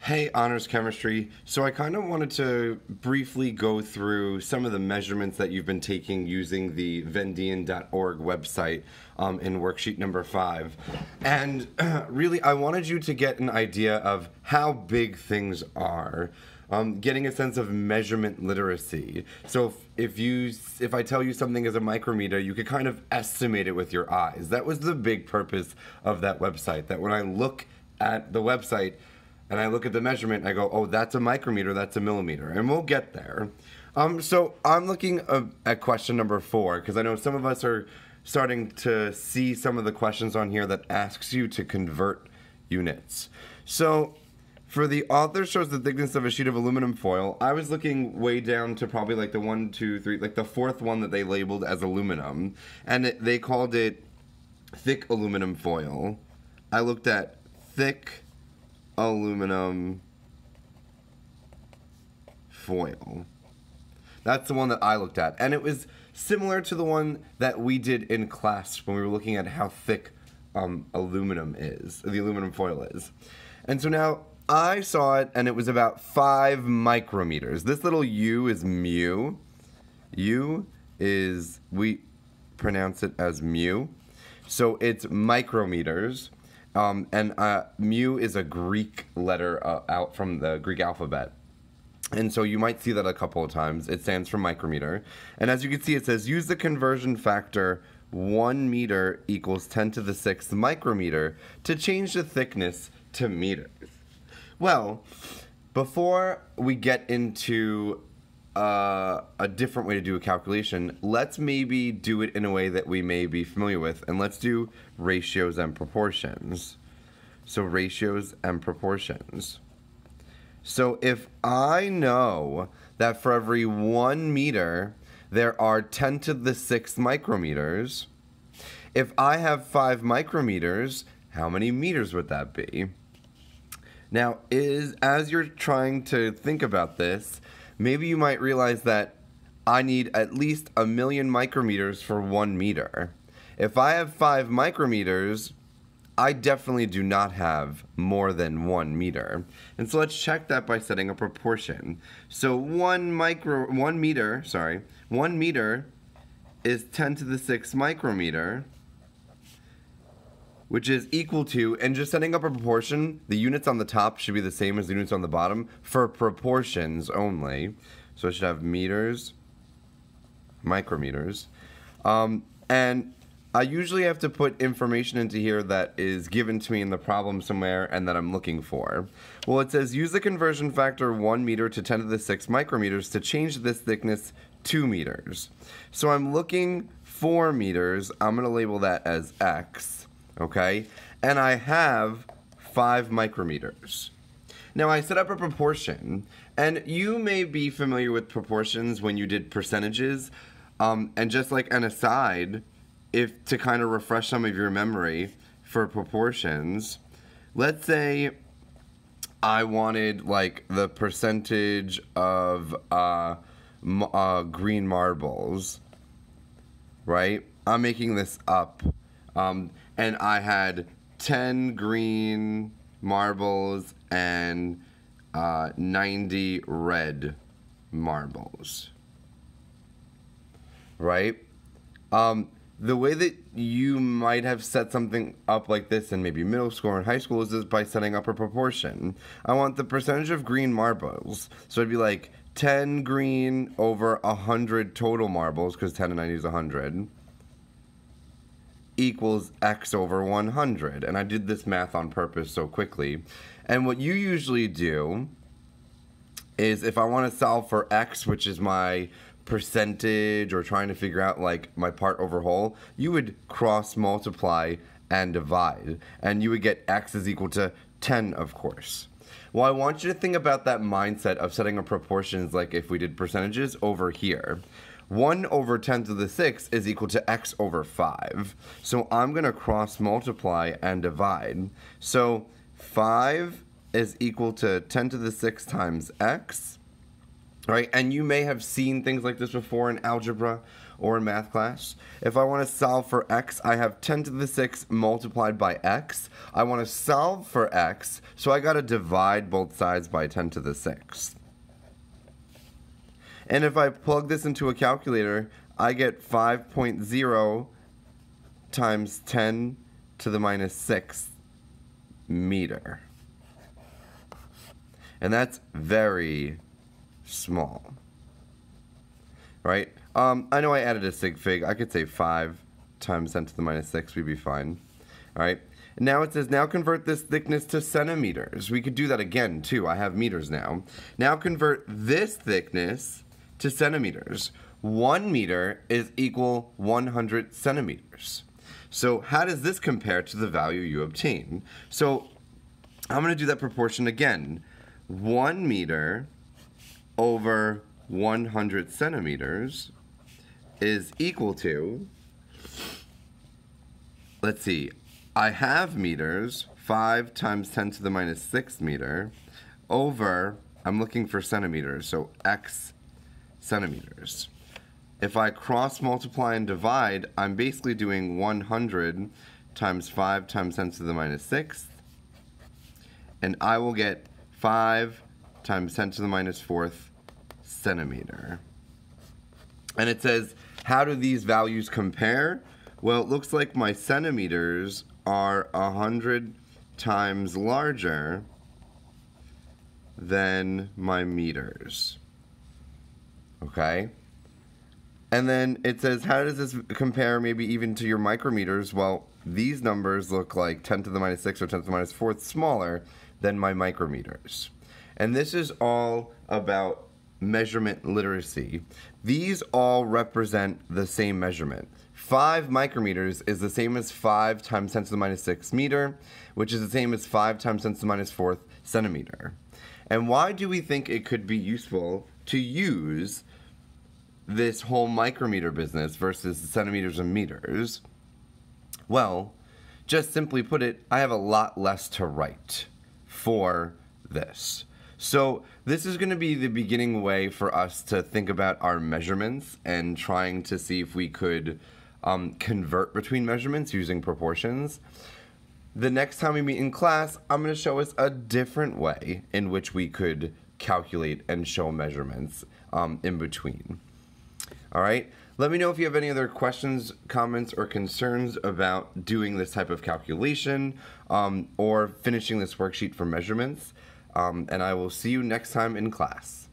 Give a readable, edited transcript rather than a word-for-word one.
Hey, Honors Chemistry. So I kind of wanted to briefly go through some of the measurements that you've been taking using the Vendean.org website in worksheet number 5. And really, I wanted you to get an idea of how big things are. Getting a sense of measurement literacy. So if I tell you something is a micrometer, you could kind of estimate it with your eyes. That was the big purpose of that website. That when I look at the website and I look at the measurement, I go, oh, that's a micrometer, that's a millimeter, and we'll get there. So I'm looking at question number 4 because I know some of us are starting to see some of the questions on here that asks you to convert units. So for the author shows the thickness of a sheet of aluminum foil, I was looking way down to probably like the 1, 2, 3, like the 4th one that they labeled as aluminum, and they called it thick aluminum foil. I looked at thick aluminum foil. That's the one that I looked at, and it was similar to the one that we did in class when we were looking at how thick aluminum is, the aluminum foil is. And so now I saw it, and it was about 5 micrometers. This little u is mu. U is, we pronounce it as mu. So it's micrometers. And mu is a Greek letter out from the Greek alphabet. And so you might see that a couple of times. It stands for micrometer. And as you can see, it says, use the conversion factor 1 meter equals 10 to the 6th micrometer to change the thickness to meters. Well, before we get into a different way to do a calculation, let's maybe do it in a way that we may be familiar with, and let's do ratios and proportions. So ratios and proportions. So if I know that for every 1 meter there are 10 to the 6th micrometers, if I have 5 micrometers, how many meters would that be? Now, as you're trying to think about this, maybe you might realize that I need at least 1 million micrometers for 1 meter. If I have 5 micrometers, I definitely do not have more than 1 meter. And so let's check that by setting a proportion. So 1 meter is 10 to the 6th micrometer, which is equal to, and just setting up a proportion, the units on the top should be the same as the units on the bottom for proportions only. So it should have meters, micrometers. And I usually have to put information into here that is given to me in the problem somewhere and that I'm looking for. Well, it says use the conversion factor 1 meter to 10 to the 6 micrometers to change this thickness 2 meters. So I'm looking for meters. I'm going to label that as X. Okay, and I have 5 micrometers. Now I set up a proportion, and you may be familiar with proportions when you did percentages, and just like an aside, if to kind of refresh some of your memory for proportions, let's say I wanted like the percentage of green marbles, right? I'm making this up. And I had 10 green marbles and 90 red marbles, right? The way that you might have set something up like this in maybe middle school or in high school is by setting up a proportion. I want the percentage of green marbles, so it'd be like 10 green over 100 total marbles, because 10 and 90 is 100. Equals X over 100. And I did this math on purpose so quickly. And what you usually do is if I want to solve for X, which is my percentage, or trying to figure out like my part over whole, you would cross multiply and divide. And you would get X is equal to 10, of course. Well, I want you to think about that mindset of setting up proportions like if we did percentages over here. 1 over 10 to the 6 is equal to X over 5. So I'm going to cross multiply and divide. So 5 is equal to 10 to the 6 times X. Right? And you may have seen things like this before in algebra, or in math class. If I want to solve for x, I have 10 to the 6 multiplied by x. I want to solve for x, so I got to divide both sides by 10 to the 6. And if I plug this into a calculator, I get 5.0 times 10 to the minus 6 meter. And that's very small, right? I know I added a sig fig. I could say 5 times 10 to the minus 6. We'd be fine, all right? Now it says, now convert this thickness to centimeters. We could do that again, too. I have meters now. Now convert this thickness to centimeters. 1 meter is equal 100 centimeters. So how does this compare to the value you obtain? So I'm going to do that proportion again. 1 meter over 100 centimeters is equal to, let's see, I have meters, 5 times 10 to the minus 6 meter, over, I'm looking for centimeters, so x centimeters. If I cross multiply and divide, I'm basically doing 100 times 5 times 10 to the minus 6, and I will get 5 times 10 to the minus 4th centimeter. And it says, how do these values compare? Well, it looks like my centimeters are 100 times larger than my meters. Okay? And then it says, how does this compare maybe even to your micrometers? Well, these numbers look like 10 to the minus 6 or 10 to the minus 4th smaller than my micrometers. And this is all about measurement literacy. These all represent the same measurement. 5 micrometers is the same as 5 times 10 to the minus 6 meter, which is the same as 5 times 10 to the minus 4th centimeter. And why do we think it could be useful to use this whole micrometer business versus centimeters and meters? Well, just simply put it, I have a lot less to write for this. So this is going to be the beginning way for us to think about our measurements and trying to see if we could convert between measurements using proportions. The next time we meet in class, I'm going to show us a different way in which we could calculate and show measurements in between. All right? Let me know if you have any other questions, comments, or concerns about doing this type of calculation or finishing this worksheet for measurements. And I will see you next time in class.